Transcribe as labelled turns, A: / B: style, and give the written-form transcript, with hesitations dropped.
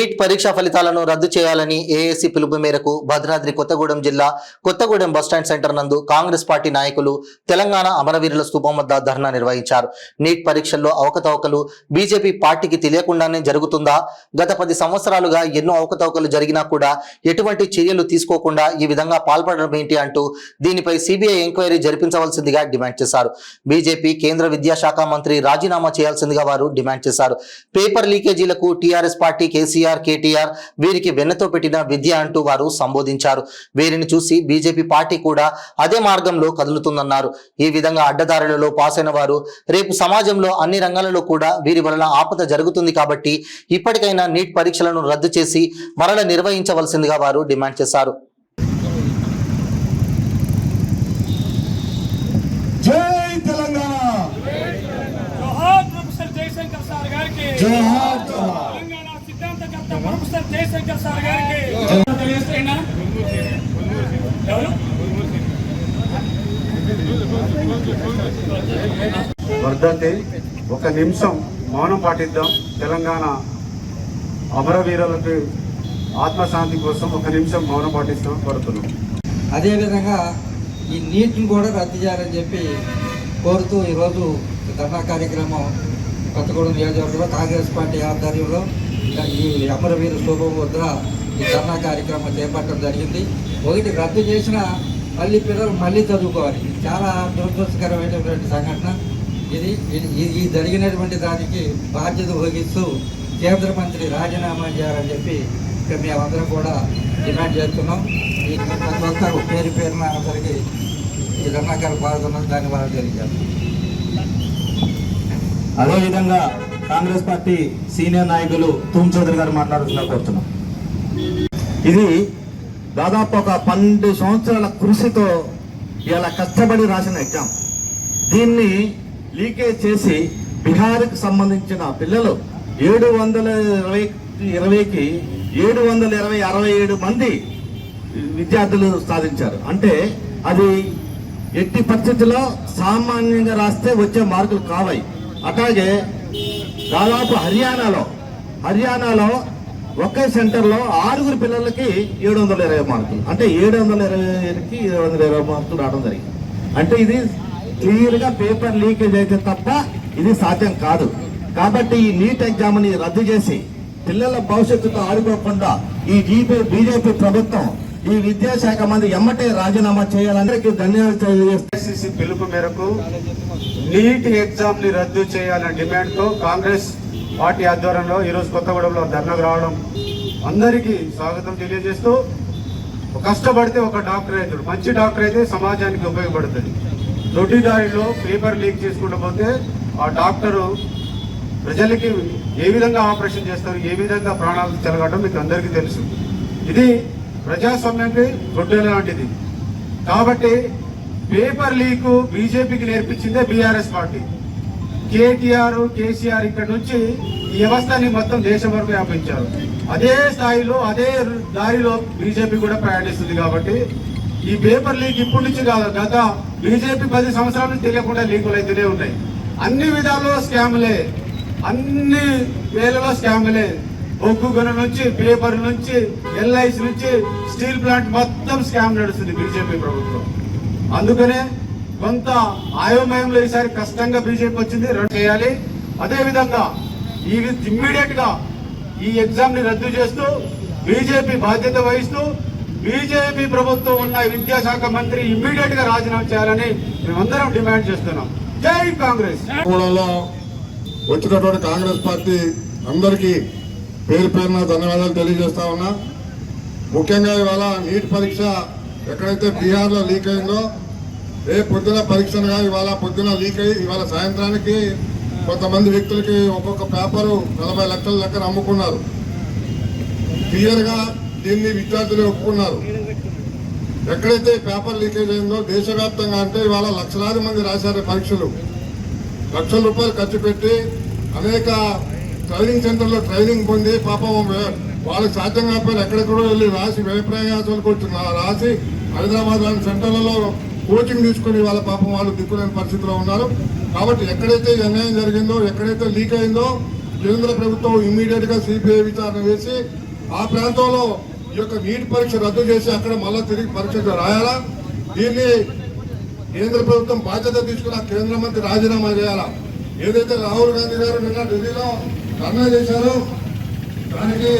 A: Neat పరీక్షా ఫలితాలను రద్దు చేయాలని ఏఏసీ పిలుపు మేరకు భద్రాద్రి కొత్తగూడెం జిల్లా కొత్తగూడెం బస్టాండ్ సెంటర్ నందు కాంగ్రెస్ పార్టీ నాయకులు తెలంగాణ అమరవీరుల స్తూపం వద్ద ధర్నా నిర్వహించారు. నీట్ పరీక్షల్లో అవకతవకలు బీజేపీ పార్టీకి తెలియకుండానే జరుగుతుందా? గత 10 సంవత్సరాలుగా ఎన్నో అవకతవకలు జరిగినా కూడా ఎటువంటి చర్యలు తీసుకోకుండా ఈ విధంగా పాల్పడడం ఏంటి అంటూ దీనిపై సిబిఐ ఎంక్వైరీ జరిపించవలసిందిగా డిమాండ్ చేశారు. బీజేపీ కేంద్ర విద్యాశాఖ మంత్రి రాజీనామా చేయాల్సిందిగా వారు డిమాండ్ చేశారు. పేపర్ లీకేజీలకు టీఆర్ఎస్ పార్టీ కేసీఆర్, కేటీఆర్ వీరికి వెన్నతో పెట్టిన విద్య అంటూ వారు సంబోధించారు. వీరిని చూసి బీజేపీ పార్టీ కూడా అదే మార్గంలో కదులుతుందన్నారు. ఈ విధంగా అడ్డదారులలో పాస్ అయిన వారు రేపు సమాజంలో అన్ని రంగాలలో కూడా వీరి వలన ఆపద జరుగుతుంది కాబట్టి ఇప్పటికైనా నీట్ పరీక్షలను రద్దు చేసి మరల నిర్వహించవలసిందిగా వారు డిమాండ్ చేశారు.
B: జై తెలంగాణ,
C: జోహార్ ప్రొఫెసర్ జయశంకర్ సార్ గారికి,
B: జోహార్
C: తెలంగాణ సిద్ధాంతకర్త ప్రొఫెసర్ జయశంకర్ సార్ గారికి. తెలియజేస్తున్నా ఎవరు
D: వర్ధంతి. ఒక నిమిషం మౌనం పాటిద్దాం. తెలంగాణ అమరవీరులకు ఆత్మశాంతి కోసం ఒక నిమిషం మౌనం పాటిస్తాం కోరుతున్నాం.
E: అదేవిధంగా ఈ నీటిని కూడా రద్దు చేయాలని చెప్పి కోరుతూ ఈరోజు ధర్నా కార్యక్రమం కొత్తగూడెం నియోజకవర్గంలో కాంగ్రెస్ పార్టీ ఆధ్వర్యంలో ఈ అమరవీర స్తూపం వద్ద ఈ ధర్నా కార్యక్రమం చేపట్టడం జరిగింది. ఒకటి రద్దు చేసిన మళ్ళీ పిల్లలు మళ్ళీ చదువుకోవాలి. చాలా దురదృష్టకరమైనటువంటి సంఘటన ఇది. ఈ జరిగినటువంటి దానికి బాధ్యత వహిస్తూ కేంద్ర మంత్రి రాజీనామా చేయాలని చెప్పి ఇక్కడ మేమందరం కూడా డిమాండ్ చేస్తున్నాం. ఈ ప్రతి ఒక్కరు పేరు పేరున అందరికీ ఈ ధర్నాకారు పాల్గొన్న ధన్యవాదాలు తెలియజేస్తాం.
F: అదేవిధంగా కాంగ్రెస్ పార్టీ సీనియర్ నాయకులు తూమ్ చౌదరి గారు మాట్లాడుతున్నా కోరుతున్నాం. ఇది దాదాపు ఒక 12 సంవత్సరాల కృషితో ఇలా కష్టపడి రాసిన ఎగ్జామ్. దీన్ని లీకేజ్ చేసి బీహార్కి సంబంధించిన పిల్లలు 720కి 767 మంది విద్యార్థులు సాధించారు. అంటే అది ఎట్టి పరిస్థితుల్లో సామాన్యంగా రాస్తే వచ్చే మార్కులు కావాయి. అట్లాగే దాదాపు హర్యానాలో ఒకే సెంటర్లో 6 పిల్లలకి 720 మార్కులు, అంటే 720కి 720 మార్కులు రావడం జరిగింది. అంటే ఇది క్లియర్గా పేపర్ లీకేజ్ అయితే తప్ప ఇది సాధ్యం కాదు. కాబట్టి ఈ నీట్ ఎగ్జామ్ని రద్దు చేసి పిల్లల భవిష్యత్తుతో ఆడుకోకుండా ఈ బీజేపీ ప్రభుత్వం ఈ విద్యాశాఖ మంత్రి ఎమ్మటే రాజీనామా చేయాలందరికీ ధన్యవాదాలు తెలియజేస్తారు.
D: పిలుపు మేరకు నీట్ ఎగ్జామ్ ని రద్దు చేయాలనే డిమాండ్ తో కాంగ్రెస్ పార్టీ ఆధ్వర్యంలో ఈరోజు కొత్తగూడెంలో ధర్నాకు రావడం అందరికీ స్వాగతం తెలియజేస్తూ, కష్టపడితే ఒక డాక్టర్ అవుతాడు, మంచి డాక్టర్ అయితే సమాజానికి ఉపయోగపడుతుంది. దొడ్డిదారిలో పేపర్ లీక్ చేసుకుంటూ పోతే ఆ డాక్టరు ప్రజలకి ఏ విధంగా ఆపరేషన్ చేస్తారు, ఏ విధంగా ప్రాణాలు చెలగడం మీకు అందరికీ తెలుసు. ఇది ప్రజాస్వామ్యానికి గొడ్డె లాంటిది. కాబట్టి పేపర్ లీకు బీజేపీకి నేర్పించిందే బీఆర్ఎస్ పార్టీ. కేటీఆర్, కేసీఆర్ ఇక్కడ నుంచి ఈ వ్యవస్థని మొత్తం దేశం వరకు వ్యాపించారు. అదే స్థాయిలో అదే దారిలో బీజేపీ కూడా ప్రయాణిస్తుంది. కాబట్టి ఈ పేపర్ లీక్ ఇప్పటి నుంచి కాదు, గత బీజేపీ 10 సంవత్సరాల నుంచి తెలియకుండా లీకులు అయితేనే ఉన్నాయి. అన్ని విధాల్లో స్కాములే, అన్ని వేలలో స్కాములే. బొగ్గు గొన నుంచి, పేపర్ నుంచి, ఎల్ఐసి నుంచి, స్టీల్ ప్లాంట్ మొత్తం స్కామ్ నడుస్తుంది బీజేపీ ప్రభుత్వం. అందుకనే కొంత ఆయోమయంలో ఈసారి కష్టంగా బీజేపీ వచ్చింది, రద్దు చేయాలి. అదేవిధంగా ఇమ్మీడియట్ గా ఈ ఎగ్జామ్ ని రద్దు చేస్తూ బీజేపీ బాధ్యత వహిస్తూ బీజేపీ ప్రభుత్వం ఉన్న విద్యాశాఖ మంత్రి ఇమ్మీడియట్ గా రాజీనామా చేయాలని మేమందరం డిమాండ్ చేస్తున్నాం. జై కాంగ్రెస్.
B: వచ్చినటువంటి కాంగ్రెస్ పార్టీ అందరికీ పేరు పేరున ధన్యవాదాలు తెలియజేస్తా ఉన్నా. ముఖ్యంగా ఇవాళ నీట్ పరీక్ష ఎక్కడైతే బీహార్లో లీక్ అయిందో, రేపు పొద్దున పరీక్షలుగా ఇవాళ పొద్దున లీక్ అయ్యి ఇవాళ సాయంత్రానికి కొంతమంది వ్యక్తులకి ఒక్కొక్క పేపరు 40 లక్షల లెక్కన అమ్ముకున్నారు. క్లియర్గా దీన్ని విద్యార్థులు ఒప్పుకున్నారు. ఎక్కడైతే పేపర్ లీకేజ్ అయిందో దేశవ్యాప్తంగా, అంటే ఇవాళ లక్షలాది మంది రాశారు పరీక్షలు. లక్షల రూపాయలు ఖర్చు పెట్టి అనేక ట్రైనింగ్ సెంటర్లో ట్రైనింగ్ పొంది పాపం వాళ్ళకి సాధ్యం కాకపోయినా ఎక్కడెక్కడో వెళ్ళి రాసి వ్యయప్రయాసాలకు రాసి హైదరాబాద్ లాంటి సెంటర్లలో కోచింగ్ తీసుకుని వాళ్ళ పాపం వాళ్ళు దిక్కులేని పరిస్థితిలో ఉన్నారు. కాబట్టి ఎక్కడైతే అన్యాయం జరిగిందో, ఎక్కడైతే లీక్ అయిందో కేంద్ర ప్రభుత్వం ఇమ్మీడియట్ గా సిబిఐ విచారణ వేసి ఆ ప్రాంతంలో ఈ యొక్క నీట్ పరీక్ష రద్దు చేసి అక్కడ మళ్ళా తిరిగి పరీక్ష రాయాలా. దీన్ని కేంద్ర ప్రభుత్వం బాధ్యత తీసుకుని ఆ కేంద్ర మంత్రి రాజీనామా చేయాలా. ఏదైతే రాహుల్ గాంధీ గారు నిన్న ఢిల్లీలో ధర్నా చేశారో దానికి